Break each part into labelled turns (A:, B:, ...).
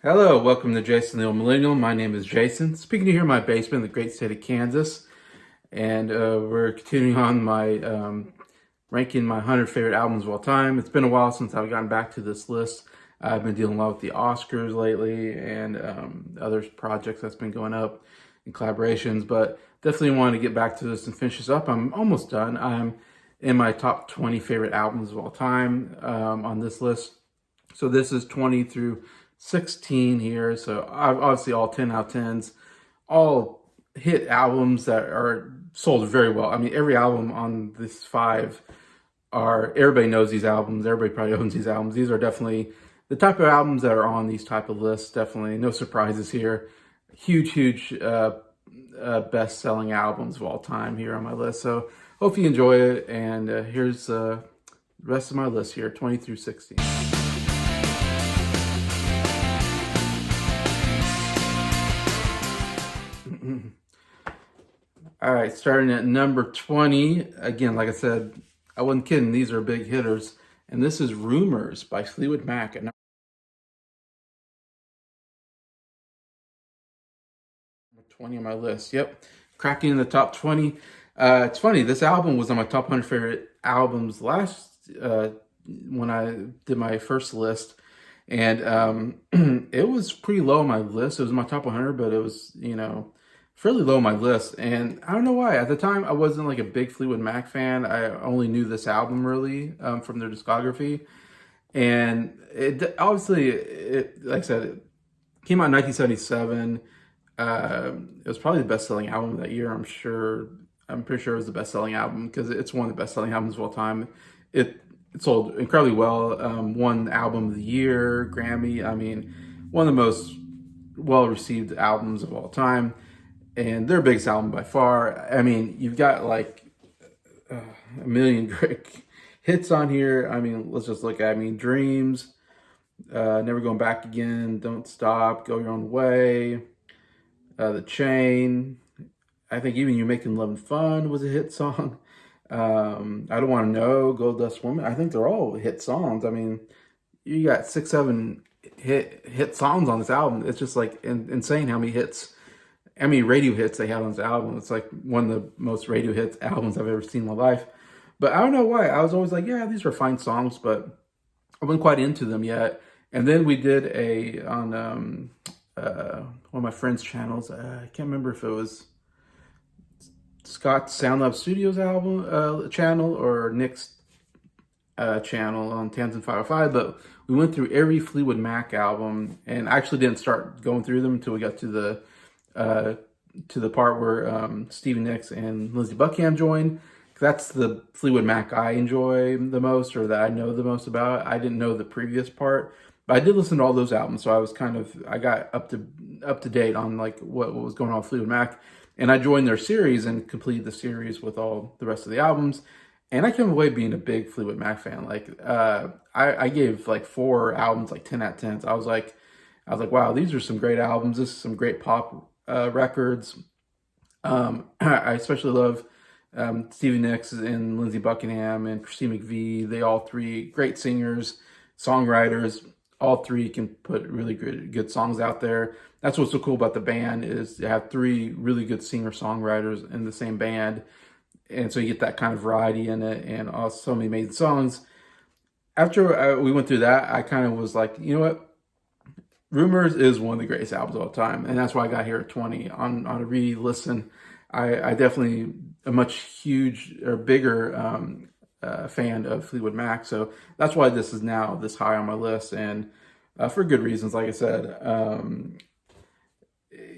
A: Hello, welcome to Jason the Old Millennial. My name is Jason, speaking to you here in my basement in the great state of Kansas. And we're continuing on my ranking my 100 favorite albums of all time. It's been a while since I've gotten back to this list. I've been dealing a lot with the Oscars lately and other projects that's been going up in collaborations, but definitely wanted to get back to this and finish this up. I'm almost done. I'm in my top 20 favorite albums of all time on this list. So this is 20 through 16 here. So obviously all 10 out of 10s, all hit albums that are sold very well. I mean, every album on this 5 everybody knows these albums. Everybody probably owns these albums. These are definitely the type of albums that are on these type of lists. Definitely no surprises here. Huge best-selling albums of all time here on my list. So hope you enjoy it. And here's the rest of my list here, 20 through 16. All right, starting at number 20. Again, like I said, I wasn't kidding. These are big hitters. And this is Rumours by Fleetwood Mac. At number 20 on my list. Yep, cracking in the top 20. It's funny, this album was on my top 100 favorite albums last, when I did my first list. And it was pretty low on my list. It was in my top 100, but it was, fairly low on my list. And I don't know why. At the time, I wasn't like a big Fleetwood Mac fan. I only knew this album really from their discography. And it obviously, like I said, it came out in 1977. It was probably the best-selling album that year. I'm pretty sure it was the best-selling album because it's one of the best-selling albums of all time. It sold incredibly well. Won Album of the Year, Grammy. I mean, one of the most well-received albums of all time. And their biggest album by far. I mean, you've got like a million great hits on here. I mean, let's just look at, Dreams, Never Going Back Again, Don't Stop, Go Your Own Way, The Chain. I think even You Making Love and Fun was a hit song. I Don't Want to Know, Gold Dust Woman. I think they're all hit songs. I mean, you got 6, 7 hit songs on this album. It's just like insane how many radio hits they had on this album. It's like one of the most radio hits albums I've ever seen in my life. But I don't know why. I was always like, yeah, these are fine songs, but I wasn't quite into them yet. And then we did on one of my friend's channels. I can't remember if it was Scott's Sound Lab Studios album channel or Nick's channel on Tanzan 505, but we went through every Fleetwood Mac album, and I actually didn't start going through them until we got to the part where Stevie Nicks and Lindsey Buckingham joined. That's the Fleetwood Mac I enjoy the most, or that I know the most about. I didn't know the previous part, but I did listen to all those albums, so I got up to date on like what was going on with Fleetwood Mac, and I joined their series and completed the series with all the rest of the albums. And I came away being a big Fleetwood Mac fan. Like I gave like 4 albums like 10 out of 10s. I was like, wow, these are some great albums. This is some great pop records. I especially love Stevie Nicks and Lindsey Buckingham and Christine McVie. They all 3 great singers, songwriters. All 3 can put really good songs out there. That's what's so cool about the band is to have 3 really good singer-songwriters in the same band. And so you get that kind of variety in it and also so many amazing songs. After we went through that, I kind of was like, you know what? Rumours is one of the greatest albums of all time. And that's why I got here at 20. On a re-listen, I definitely a much bigger fan of Fleetwood Mac. So that's why this is now this high on my list. And for good reasons, like I said.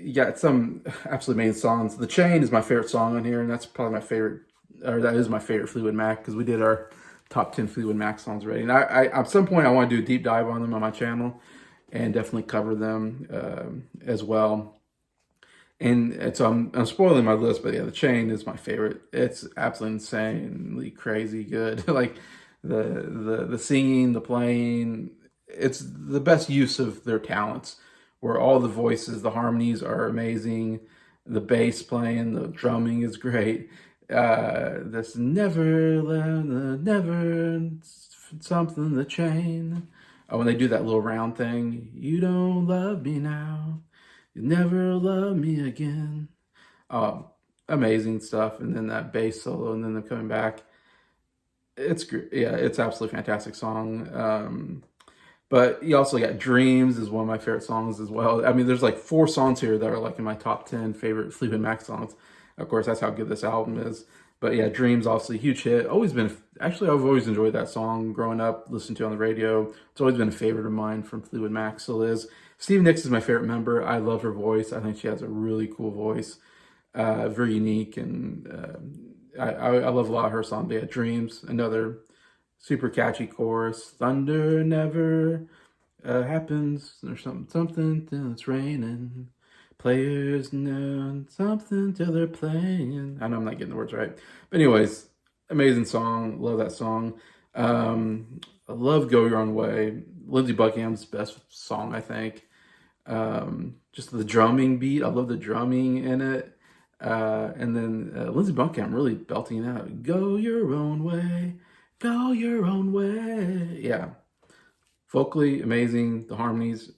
A: You got some absolutely amazing songs. The Chain is my favorite song on here, and that's probably my favorite, or that is my favorite Fleetwood Mac, because we did our top 10 Fleetwood Mac songs already. And I at some point, I want to do a deep dive on them on my channel and definitely cover them as well. And so I'm spoiling my list, but yeah, The Chain is my favorite. It's absolutely insanely crazy good. Like the singing, the playing, it's the best use of their talents, where all the voices, the harmonies are amazing, the bass playing, the drumming is great. This never something to chain. Oh, when they do that little round thing, you don't love me now, you never love me again. Oh, amazing stuff. And then that bass solo, and then them coming back. It's great. Yeah, it's absolutely fantastic song. But you also got Dreams is one of my favorite songs as well. I mean, there's like 4 songs here that are like in my top 10 favorite Fleetwood Mac songs. Of course, that's how good this album is. But yeah, Dreams, obviously, huge hit. Always been, actually, I've always enjoyed that song growing up, listening to it on the radio. It's always been a favorite of mine from Fleetwood Mac, still is. Stevie Nicks is my favorite member. I love her voice. I think she has a really cool voice, very unique, and I love a lot of her songs. But yeah, Dreams, another super catchy chorus. Thunder never happens, or something till it's raining. Players know something till they're playing. I know I'm not getting the words right. But anyways, amazing song. Love that song. I love Go Your Own Way. Lindsey Buckingham's best song, I think. Just the drumming beat. I love the drumming in it. And then Lindsey Buckingham really belting it out. Go your own way. Go your own way. Yeah. Vocally amazing. The harmonies.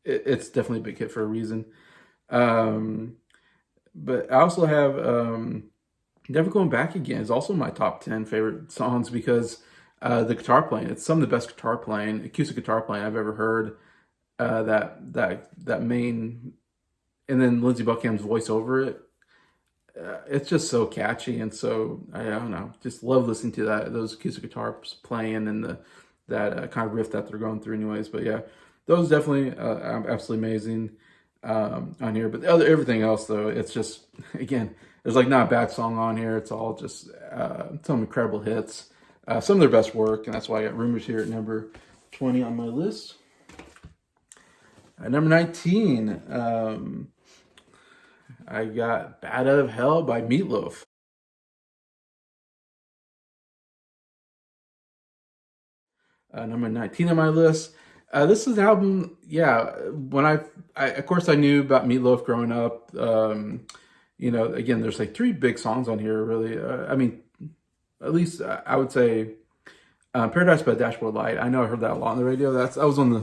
A: It's definitely a big hit for a reason. But I also have Never Going Back Again is also my top 10 favorite songs because the guitar playing. It's some of the best guitar playing, acoustic guitar playing I've ever heard. That main, and then Lindsey Buckingham's voice over it. It's just so catchy, and so I don't know, just love listening to those acoustic guitars playing, and that kind of riff that they're going through anyways. But yeah, those definitely absolutely amazing on here. But everything else though, it's just, again, there's like not a bad song on here. It's all just some incredible hits, some of their best work, and that's why I got Rumours here at number 20 on my list. At number 19, I got Bat Out of Hell by Meatloaf. Number 19 on my list. This is an album, yeah, when I of course, I knew about Meatloaf growing up. You know, again, there's like 3 big songs on here, really. I mean, at least I would say Paradise by Dashboard Light. I know I heard that a lot on the radio. That was on the,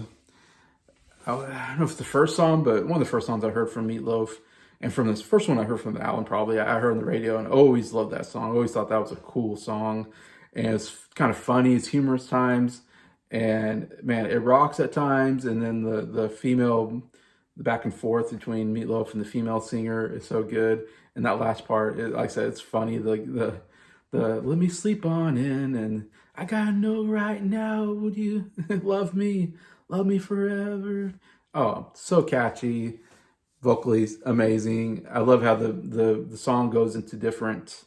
A: I don't know if it's the first song, but one of the first songs I heard from Meatloaf. And from this first one I heard from the album, probably, I heard on the radio and always loved that song. Always thought that was a cool song. And it's kind of funny, it's humorous times. And man, it rocks at times. And then the female, the back and forth between Meatloaf and the female singer is so good. And that last part, like I said, it's funny. The let me sleep on in, and I gotta know right now, would you love me forever? Oh, so catchy. Vocally amazing. I love how the song goes into different.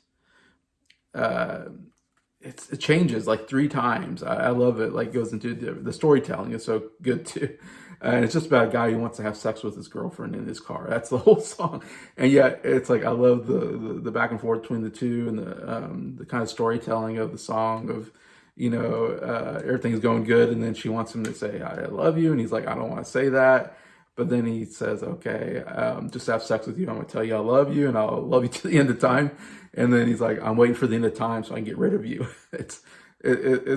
A: It changes like 3 times. I love it. Like goes into the storytelling is so good too, and it's just about a guy who wants to have sex with his girlfriend in his car. That's the whole song, and yet it's like I love the back and forth between the two, and the kind of storytelling of the song of, you know, everything's going good, and then she wants him to say I love you, and he's like, I don't want to say that. But then he says, okay, just have sex with you. I'm going to tell you I love you, and I'll love you to the end of time. And then he's like, I'm waiting for the end of time so I can get rid of you. It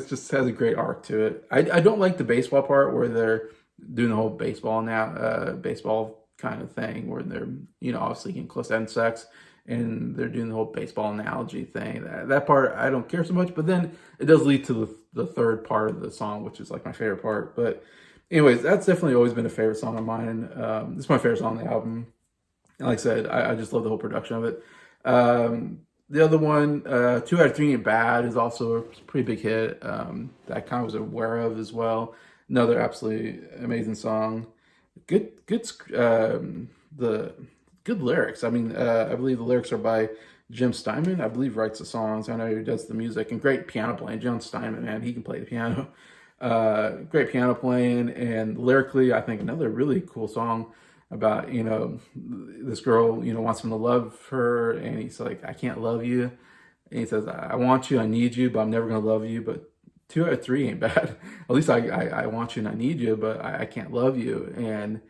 A: just has a great arc to it. I don't like the baseball part where they're doing the whole baseball kind of thing where they're, you know, obviously getting close to having sex, and they're doing the whole baseball analogy thing. That part I don't care so much, but then it does lead to the third part of the song, which is like my favorite part. But anyways, that's definitely always been a favorite song of mine. It's my favorite song on the album. And like I said, I just love the whole production of it. The other one, 2 Out of 3 Ain't Bad, is also a pretty big hit. That I kind of was aware of as well. Another absolutely amazing song. Good lyrics. I mean, I believe the lyrics are by Jim Steinman. I believe writes the songs. I know he does the music, and great piano playing. Jim Steinman, man, he can play the piano. Great piano playing, and lyrically, I think another really cool song about, you know, this girl, you know, wants him to love her, and he's like, I can't love you. And he says, I want you, I need you, but I'm never gonna love you. But 2 out of 3 ain't bad. At least I want you and I need you, but I can't love you. And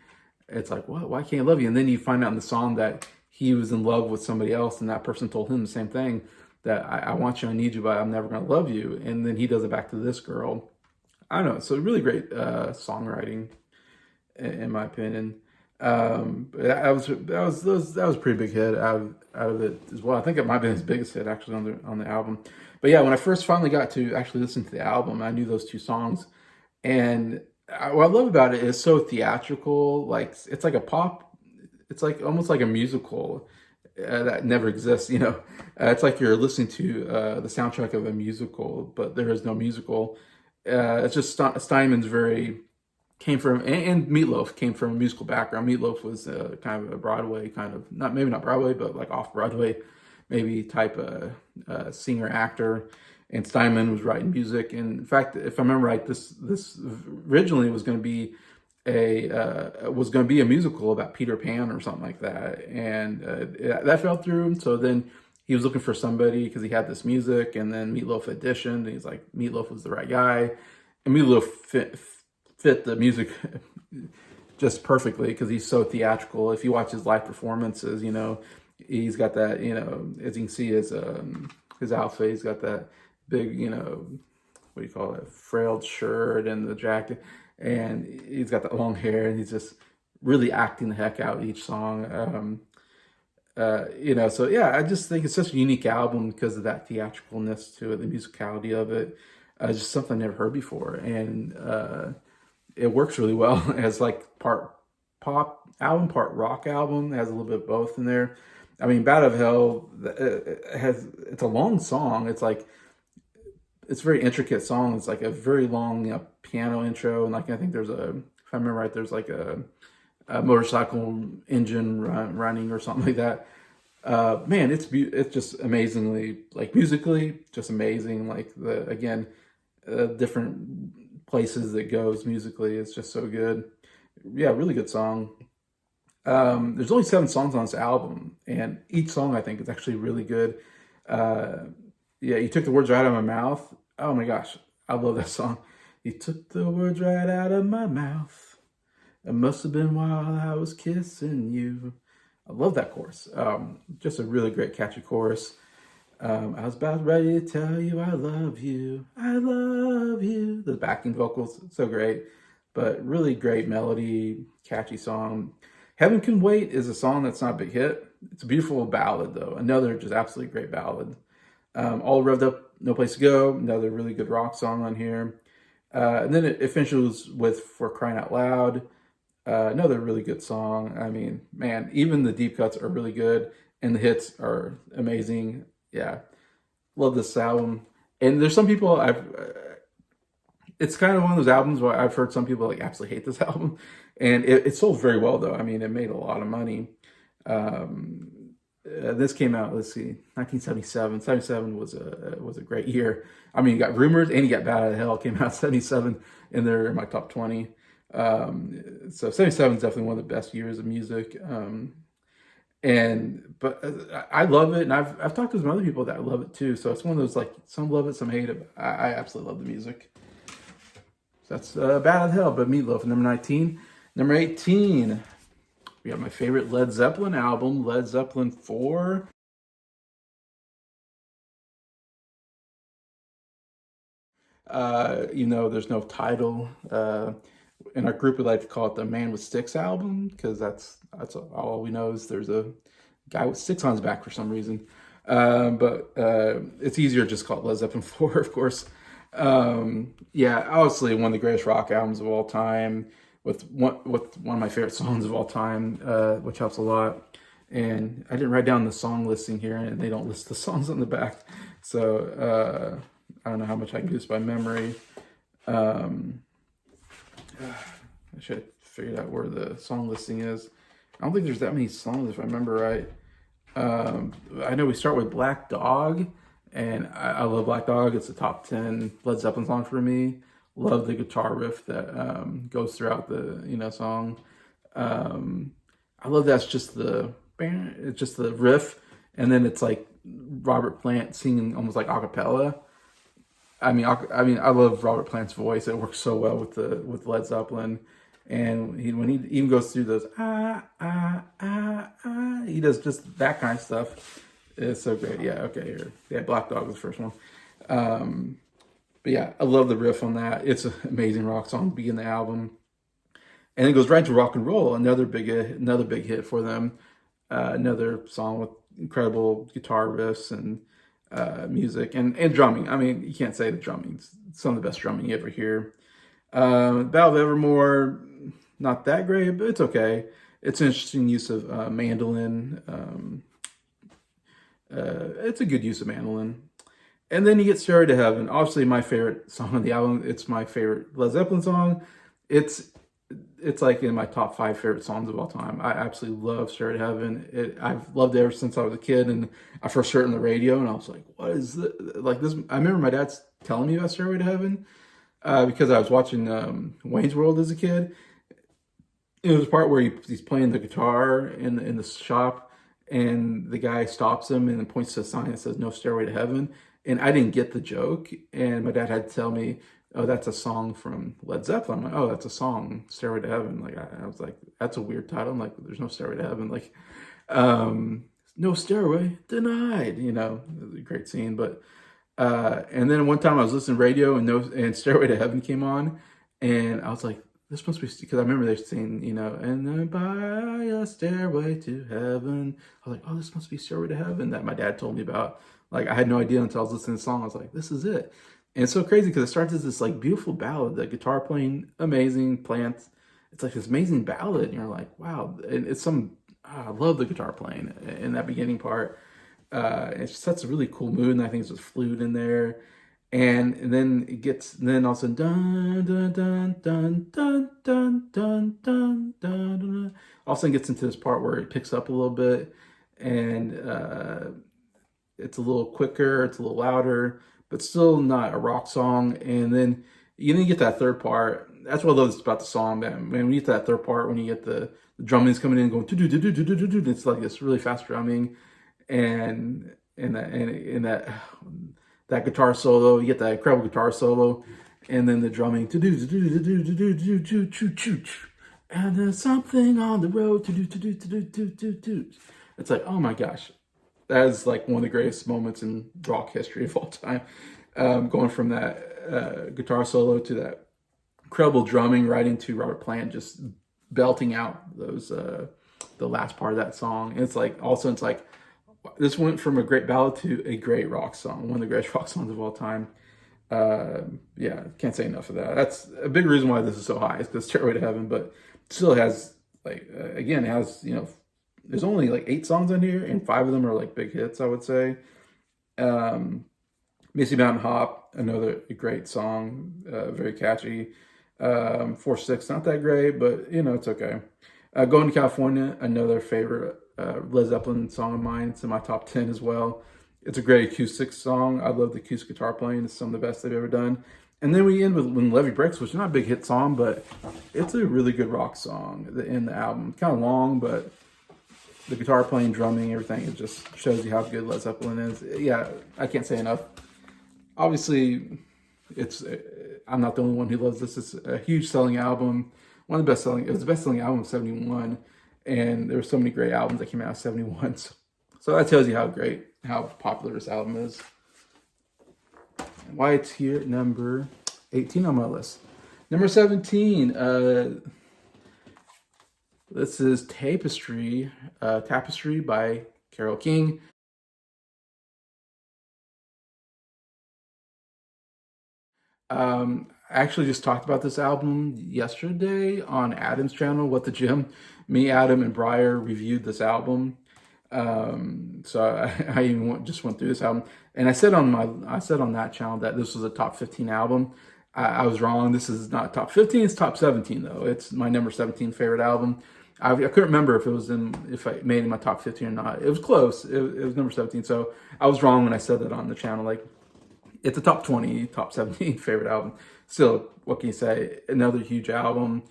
A: it's like, what? Why can't I love you? And then you find out in the song that he was in love with somebody else, and that person told him the same thing. that I want you, I need you, but I'm never gonna love you. And then he does it back to this girl. I don't know. So really great songwriting, in my opinion. But that was a pretty big hit out of it as well. I think it might have been his biggest hit actually on the album. But yeah, when I first finally got to actually listen to the album, I knew those two songs, and what I love about it is so theatrical. Like it's like a pop. It's like almost like a musical that never exists. It's like you're listening to the soundtrack of a musical, but there is no musical. It's just Steinman's very came from, and Meatloaf came from a musical background. Meatloaf was kind of a Broadway kind of, not maybe not Broadway, but like off Broadway, maybe type of singer actor. And Steinman was writing music. And in fact, if I remember right, this originally was going to be a musical about Peter Pan or something like that, and that fell through. So then he was looking for somebody because he had this music, and then Meatloaf auditioned, and he's like, Meatloaf was the right guy, and Meatloaf fit the music just perfectly because he's so theatrical. If you watch his live performances, he's got that, as you can see his outfit, he's got that big, what do you call it, frayed shirt and the jacket, and he's got that long hair, and he's just really acting the heck out each song. So yeah, I just think it's such a unique album because of that theatricalness to it, the musicality of it. Just something I never heard before, and it works really well as like part pop album, part rock album. It has a little bit of both in there. I mean, Bat of Hell it's a long song. It's a very intricate song. It's like a very long piano intro, and like I think there's if I remember right, there's like a motorcycle engine running or something like that. Man, it's just amazingly, like musically, just amazing. Like different places that goes musically, it's just so good. Yeah, really good song. There's only 7 songs on this album, and each song I think is actually really good. Yeah, you took the words right out of my mouth. Oh my gosh, I love that song. You took the words right out of my mouth. It must have been while I was kissing you. I love that chorus. Just a really great, catchy chorus. I was about ready to tell you I love you. I love you. The backing vocals, so great. But really great melody, catchy song. Heaven Can Wait is a song that's not a big hit. It's a beautiful ballad, though. Another just absolutely great ballad. All Revved Up, No Place to Go. Another really good rock song on here. And then it finishes with For Crying Out Loud. Another really good song. I mean, man, even the deep cuts are really good, and the hits are amazing. Yeah, love this album. And there's some people it's kind of one of those albums where I've heard some people like absolutely hate this album, and it sold very well though. I mean, it made a lot of money. This came out, let's see, 1977. 77 was a great year. I mean, you got Rumours and you got Bad Out of Hell came out 77, and they're in my top 20. So 77 is definitely one of the best years of music. But I love it, and I've talked to some other people that love it too. So it's one of those like some love it, some hate it. I absolutely love the music. So that's Bad Out of Hell, but Meatloaf, number 19. Number 18, we have my favorite Led Zeppelin album, Led Zeppelin IV. There's no title. In our group, we like to call it the Man with Sticks album because that's all we know is there's a guy with sticks on his back for some reason. But it's easier to just call it Led Zeppelin IV, of course. Yeah, obviously one of the greatest rock albums of all time, with one of my favorite songs of all time, which helps a lot. And I didn't write down the song listing here, and they don't list the songs on the back, so I don't know how much I can do this by memory. I should have figured out where the song listing is. I don't think there's that many songs if I remember right. I know we start with Black Dog, and I love Black Dog. It's a top 10 Led Zeppelin song for me. Love the guitar riff that goes throughout the song. I love that's just it's just the riff, and then it's like Robert Plant singing almost like a cappella. I mean, I love Robert Plant's voice. It works so well with Led Zeppelin, and when he even goes through those he does just that kind of stuff. It's so great. Yeah, okay, here. Yeah, Black Dog was the first one. Um, but yeah, I love the riff on that. It's an amazing rock song to begin the album. And it goes right to rock and roll, another big hit for them. Another song with incredible guitar riffs and music and drumming. I mean, you can't say the drumming's some of the best drumming you ever hear. Battle of Evermore, not that great, but it's okay. It's an interesting use of mandolin. It's a good use of mandolin. And then you get Stairway to Heaven. Obviously, my favorite song on the album. It's my favorite Led Zeppelin song. It's it's like in my top 5 favorite songs of all time. I absolutely love Stairway to Heaven. I've loved it ever since I was a kid, and I first heard it on the radio, and I was like, "What is this?" Like this? I remember my dad's telling me about Stairway to Heaven because I was watching Wayne's World as a kid. It was a part where he's playing the guitar in the shop, and the guy stops him and then points to a sign that says "No Stairway to Heaven." And I didn't get the joke, and my dad had to tell me, "Oh, that's a song from Led Zeppelin." I'm like, "Oh, that's a song, Stairway to Heaven." Like I was like, "That's a weird title." I'm like, "There's no Stairway to Heaven." Like, no stairway denied. You know, it was a great scene. But and then one time I was listening to radio and Stairway to Heaven came on, and I was like, "This must be," because I remember they saying, you know, "And then by a stairway to heaven." I was like, "Oh, this must be Stairway to Heaven" that my dad told me about. Like I had no idea until I was listening to the song. I was like, "This is it." And it's so crazy because it starts as this like beautiful ballad. The guitar playing amazing, plants. It's like this amazing ballad, and you're like, "Wow!" And it's I love the guitar playing in that beginning part. It sets a really cool mood, and I think there's a flute in there. And then and then all of a sudden, dun dun dun dun dun dun dun dun dun dun. All of a sudden gets into this part where it picks up a little bit, and it's a little quicker, it's a little louder, but still not a rock song. And then you get that third part. That's what I love about the song, man. When you get to that third part, when you get the drumming's coming in, going do do do do do do do, it's like this really fast drumming, and that guitar solo. You get that incredible guitar solo, and then the drumming to do to do to do to do to do to do, and there's something on the road to do to do to do to do. It's like, oh my gosh, that is like one of the greatest moments in rock history of all time. Going from that guitar solo to that incredible drumming right into Robert Plant just belting out those the last part of that song. And it's like also it's like this went from a great ballad to a great rock song, one of the greatest rock songs of all time. Yeah, can't say enough of that. That's a big reason why this is so high. It's because Stairway to Heaven, but still has like again it has there's only like 8 songs on here, and 5 of them are like big hits, I would say. Missy Mountain Hop, another great song, very catchy. 4-6, not that great, but it's okay. Going to California, another favorite Led Zeppelin song of mine. It's in my top 10 as well. It's a great acoustic song. I love the acoustic guitar playing. It's some of the best they've ever done. And then we end with When Levee Breaks, which is not a big hit song, but it's a really good rock song in the album. Kind of long, but the guitar playing, drumming, everything, it just shows you how good Led Zeppelin is. Yeah, I can't say enough. Obviously, I'm not the only one who loves this. It's a huge selling album. It was the best selling album of 71. And there were so many great albums that came out of 71. So that tells you how popular this album is. And why it's here at number 18 on my list. Number 17, this is Tapestry by Carole King. I actually just talked about this album yesterday on Adam's channel, What the Gym. Me, Adam, and Briar reviewed this album. So I even just went through this album, and I said on that channel that this was a top 15 album. I was wrong. This is not top 15. It's top 17 though. It's my number 17 favorite album. I couldn't remember if I made it in my top 15 or not. It was close. It was number 17. So I was wrong when I said that on the channel. Like, it's a top 20, top 17 favorite album. Still, what can you say? Another huge album.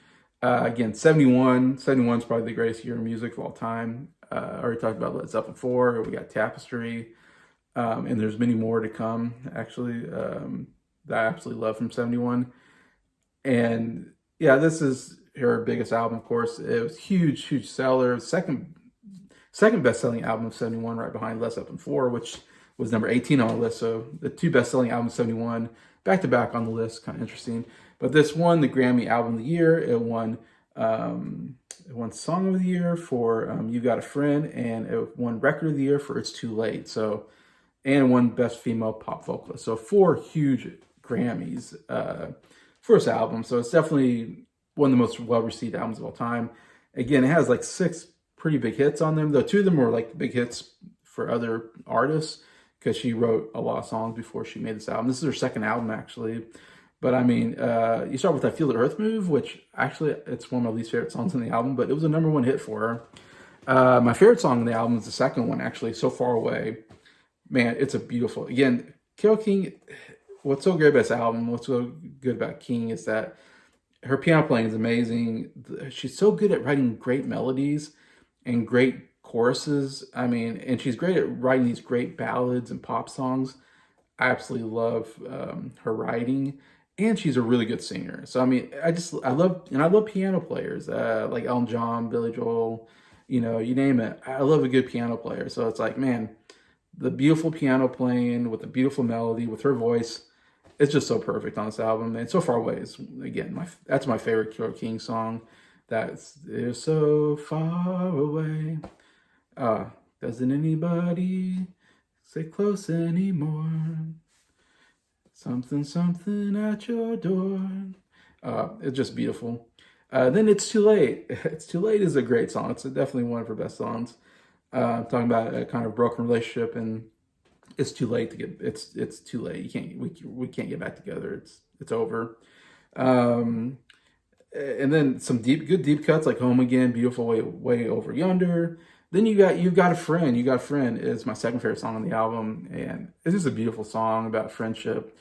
A: Again, 71. 71 is probably the greatest year in music of all time. I already talked about Led Zeppelin IV. We got Tapestry. And there's many more to come, actually, that I absolutely love from 71. And yeah, this is her biggest album, of course. It was huge, huge seller. second best-selling album of 71, right behind Led Zeppelin IV, which was number 18 on the list. So the two best-selling albums of 71, back-to-back on the list, kind of interesting. But this won the Grammy Album of the Year. It won Song of the Year for You Got a Friend, and it won Record of the Year for It's Too Late. So, and won Best Female Pop Vocalist. So 4 huge Grammys for this album. So it's definitely one of the most well-received albums of all time. Again, it has like 6 pretty big hits on them, though 2 of them were like big hits for other artists because she wrote a lot of songs before she made this album. This is her second album, actually. But I mean, you start with I Feel the Earth Move, which actually it's one of my least favorite songs on the album, but it was a #1 hit for her. My favorite song on the album is the second one, actually, So Far Away. Man, it's a beautiful, again, Carole King, what's so great about this album, what's so good about King is that her piano playing is amazing. She's so good at writing great melodies and great choruses. I mean, and she's great at writing these great ballads and pop songs. I absolutely love her writing, and she's a really good singer. So I mean, I love piano players like Elton John, Billy Joel, you name it. I love a good piano player. So it's like, man, the beautiful piano playing with the beautiful melody with her voice, it's just so perfect on this album. And So Far Away is, again, that's my favorite Carole King song. That's They're So Far Away. Doesn't anybody stay close anymore? Something, something at your door. It's just beautiful. Then It's Too Late. It's Too Late is a great song. It's definitely one of her best songs. Talking about a kind of broken relationship, and it's too late to get. It's too late. We can't get back together. It's over. And then some good deep cuts like Home Again, Beautiful Way Over Yonder. Then you got a friend. You Got a Friend is my second favorite song on the album, and it's just a beautiful song about friendship.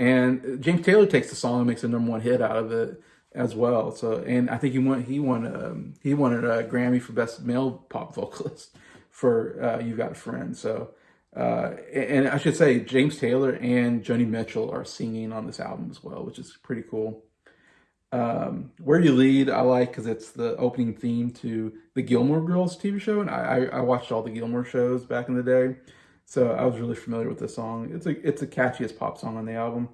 A: And James Taylor takes the song and makes a #1 hit out of it as well. So, and I think he won a Grammy for Best Male Pop Vocalist for You Got a Friend. So, and I should say James Taylor and Joni Mitchell are singing on this album as well, which is pretty cool. Where You Lead, I like because it's the opening theme to the Gilmore Girls TV show, and I watched all the Gilmore shows back in the day, so I was really familiar with this song. It's the catchiest pop song on the album.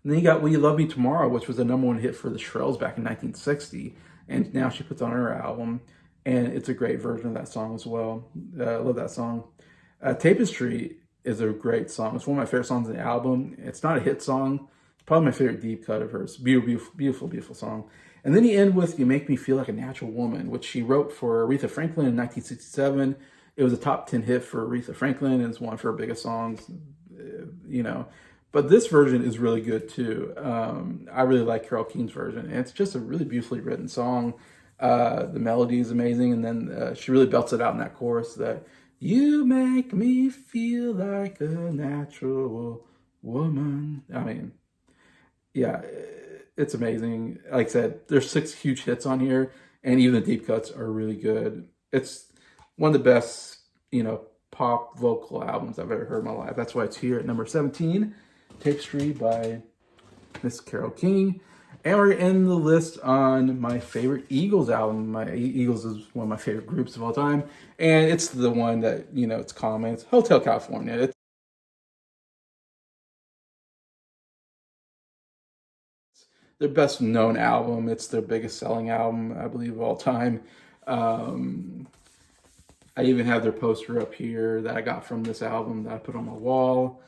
A: And then you got Will You Love Me Tomorrow, which was a #1 hit for the Shirelles back in 1960, and now she puts on her album, and it's a great version of that song as well. I love that song. Tapestry is a great song. It's one of my favorite songs on the album. It's not a hit song. It's probably my favorite deep cut of hers. Beautiful, beautiful, beautiful song. And then you end with You Make Me Feel Like a Natural Woman, which she wrote for Aretha Franklin in 1967. It was a top 10 hit for Aretha Franklin. It's one of her biggest songs, But this version is really good too. I really like Carole King's version. And it's just a really beautifully written song. The melody is amazing. And then she really belts it out in that chorus that you make me feel like a natural woman. I mean, yeah, it's amazing. Like I said, there's 6 huge hits on here, and even the deep cuts are really good. It's one of the best, pop vocal albums I've ever heard in my life. That's why it's here at number 17, Tapestry by Miss Carole King. And we're in the list on my favorite Eagles album. Eagles is one of my favorite groups of all time, and it's the one that, it's common. It's Hotel California. It's their best known album. It's their biggest selling album, I believe, of all time. I even have their poster up here that I got from this album that I put on my wall.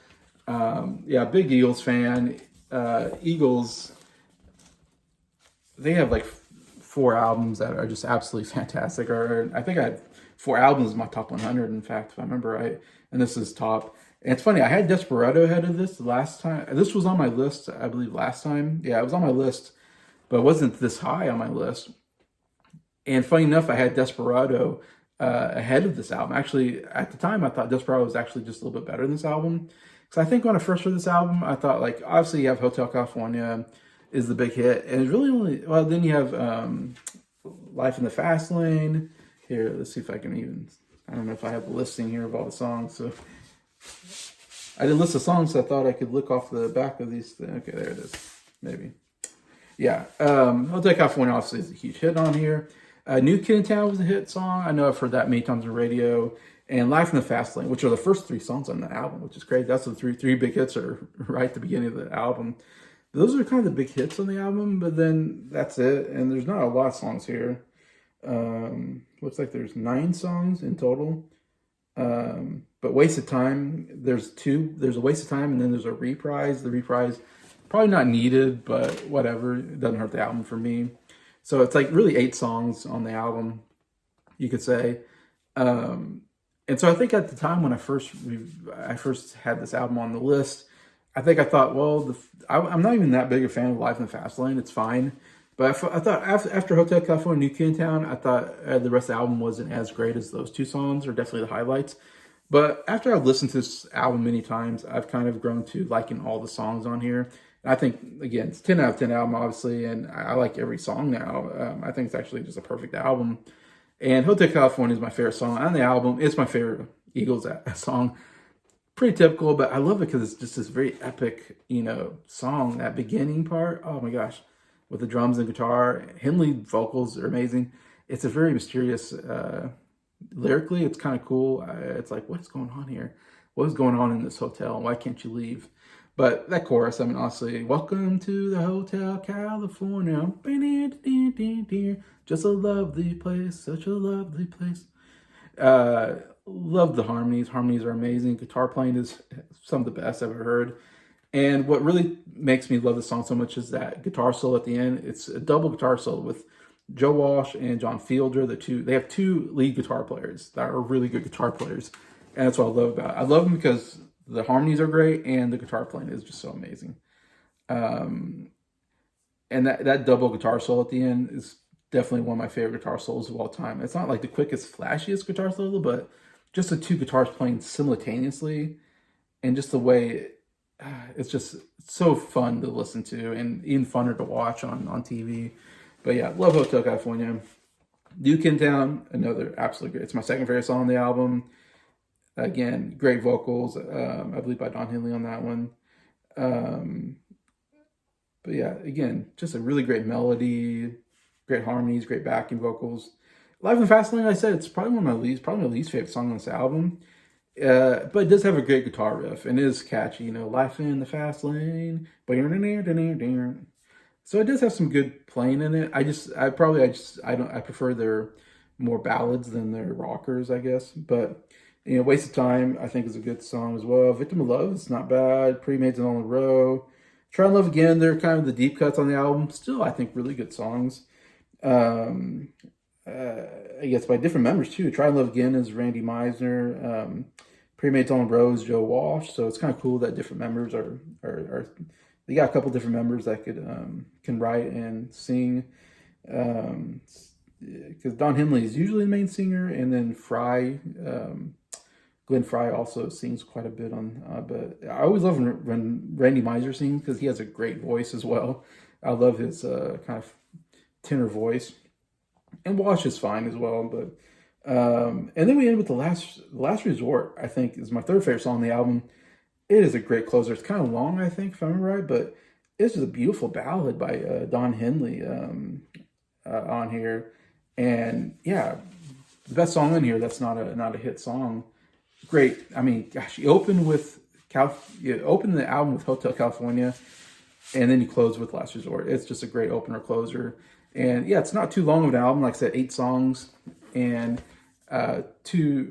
A: Yeah, big Eagles fan. Eagles, they have like 4 albums that are just absolutely fantastic. Or I think I had 4 albums in my top 100, in fact, if I remember right. And this is top. And it's funny, I had Desperado ahead of this last time. This was on my list, I believe, last time. Yeah, it was on my list, but it wasn't this high on my list. And funny enough, I had Desperado ahead of this album. Actually, at the time, I thought Desperado was actually just a little bit better than this album. Because I think when I first heard this album, I thought, like, obviously you have Hotel California is the big hit. And it's really only, well, then you have Life in the Fast Lane. Here, let's see if I can even, I don't know if I have a listing here of all the songs. So I didn't list the songs, so I thought I could look off the back of these. Okay, there it is. Maybe. Yeah. Hotel California obviously is a huge hit on here. New Kid in Town was a hit song. I know I've heard that many times on the radio. And Life in the Fast Lane, which are the first 3 songs on the album, which is great. That's the three big hits are right at the beginning of the album. Those are kind of the big hits on the album, but then that's it. And there's not a lot of songs here. Looks like there's 9 songs in total. But Wasted Time, there's 2. There's a Wasted Time, and then there's a Reprise. The Reprise, probably not needed, but whatever. It doesn't hurt the album for me. So it's like really 8 songs on the album, you could say. And so I think at the time when I first had this album on the list, I think I thought, well, I'm not even that big a fan of Life in the Fast Lane. It's fine. But I thought after Hotel California, New Kid in Town, I thought the rest of the album wasn't as great as those 2 songs, or definitely the highlights. But after I've listened to this album many times, I've kind of grown to liking all the songs on here. And I think, again, it's 10 out of 10 album, obviously, and I like every song now. I think it's actually just a perfect album. And Hotel California is my favorite song on the album. It's my favorite Eagles song. Pretty typical, but I love it because it's just this very epic, song. That beginning part, oh my gosh, with the drums and guitar. Henley vocals are amazing. It's a very mysterious, lyrically, it's kind of cool. It's like, what's going on here? What is going on in this hotel? Why can't you leave? But that chorus, I mean, honestly, welcome to the Hotel California. Just a lovely place, such a lovely place. Love the harmonies. Harmonies are amazing. Guitar playing is some of the best I've ever heard. And what really makes me love the song so much is that guitar solo at the end. It's a double guitar solo with Joe Walsh and John Fielder. They have 2 lead guitar players that are really good guitar players. And that's what I love about it. I love them because the harmonies are great and the guitar playing is just so amazing. And that double guitar solo at the end is definitely one of my favorite guitar solos of all time. It's not like the quickest, flashiest guitar solo, but just the 2 guitars playing simultaneously, and just the way it's just so fun to listen to, and even funner to watch on TV. But yeah, love Hotel California. New Kid in Town, another absolutely great. It's my second favorite song on the album. Again, great vocals, I believe by Don Henley on that one. But yeah, again, just a really great melody, great harmonies, great backing vocals. Live in the Fast Lane, like I said, it's probably my least favorite song on this album. But it does have a great guitar riff, and it is catchy, Life in the Fast Lane. So it does have some good playing in it. I prefer their more ballads than their rockers, I guess. But Waste of Time, I think, is a good song as well. Victim of Love is not bad. Pre-Made's on the Row. Try and Love Again, they're kind of the deep cuts on the album. Still, I think, really good songs. I guess by different members too. Try and Love Again is Randy Meisner. Pre-Made's on the Row is Joe Walsh. So it's kind of cool that different members are they got a couple different members that can write and sing. Because Don Henley is usually the main singer, and then Glenn Fry also sings quite a bit on. But I always love when Randy Meisner sings because he has a great voice as well. I love his kind of tenor voice, and Walsh is fine as well. But and then we end with the last resort. I think is my third favorite song on the album. It is a great closer. It's kind of long, I think, if I remember right, but it's just a beautiful ballad by Don Henley on here. And yeah, the best song in here that's not a hit song. Great. I mean, gosh, you open the album with Hotel California, and then you close with Last Resort. It's just a great opener closer. And yeah, it's not too long of an album. Like I said, 8 songs, and two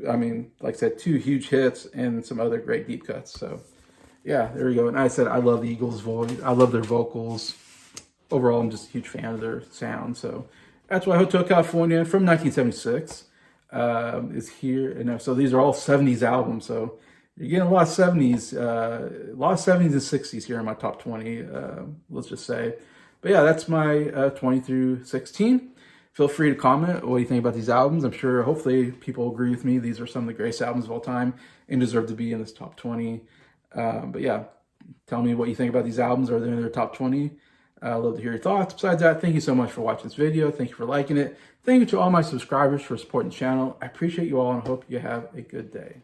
A: huge hits and some other great deep cuts. So yeah, there we go. And I said, I love the Eagles' voice. I love their vocals. Overall, I'm just a huge fan of their sound. So that's why Hotel California from 1976 is here. And so these are all 70s albums. So you're getting a lot of 70s and 60s here in my top 20, let's just say. But yeah, that's my 20 through 16. Feel free to comment what you think about these albums. I'm sure, hopefully, people agree with me. These are some of the greatest albums of all time and deserve to be in this top 20. But yeah, tell me what you think about these albums. Are they in their top 20? I'd love to hear your thoughts. Besides that, thank you so much for watching this video. Thank you for liking it. Thank you to all my subscribers for supporting the channel. I appreciate you all and hope you have a good day.